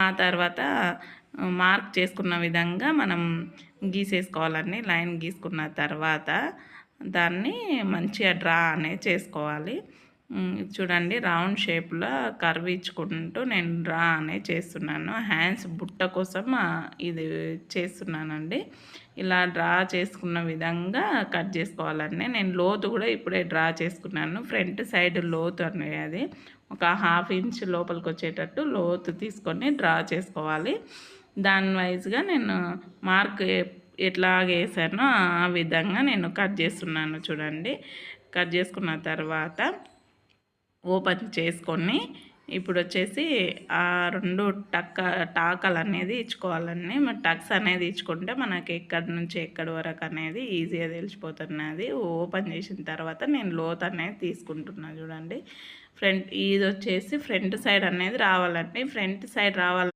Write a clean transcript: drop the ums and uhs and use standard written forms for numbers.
ఆ తర్వాత మార్క్ చేసుకున్న విధంగా మనం గీసేసుకోవాలండి. లైన్ గీసుకున్న తర్వాత దాన్ని మంచిగా డ్రా అనేది చేసుకోవాలి. చూడండి రౌండ్ షేప్లో కర్వ్ ఇచ్చుకుంటూ నేను డ్రా అనేది చేస్తున్నాను. హ్యాండ్స్ బుట్ట కోసం ఇది చేస్తున్నానండి. ఇలా డ్రా చేసుకున్న విధంగా కట్ చేసుకోవాలండి. నేను లోతు కూడా ఇప్పుడే డ్రా చేసుకున్నాను. ఫ్రంట్ సైడ్ లోతు అనేది ఒక 1/2 ఇంచ్ లోపలికి వచ్చేటట్టు లోతు తీసుకొని డ్రా చేసుకోవాలి. దాని వైజ్గా నేను మార్క్ ఎట్లాగ వేసానో ఆ విధంగా నేను కట్ చేస్తున్నాను. చూడండి కట్ చేసుకున్న తర్వాత ఓపెన్ చేసుకొని ఇప్పుడు వచ్చేసి ఆ 2 టాకలు అనేది ఇచ్చుకోవాలండి. మరి టక్స్ అనేది ఇచ్చుకుంటే మనకి ఎక్కడి నుంచి ఎక్కడి వరకు అనేది ఈజీగా తెలిసిపోతున్నది. ఓపెన్ చేసిన తర్వాత నేను లోత్ అనేది తీసుకుంటున్నాను. చూడండి ఇది వచ్చేసి ఫ్రంట్ సైడ్ అనేది రావాలండి. ఫ్రంట్ సైడ్ రావాలి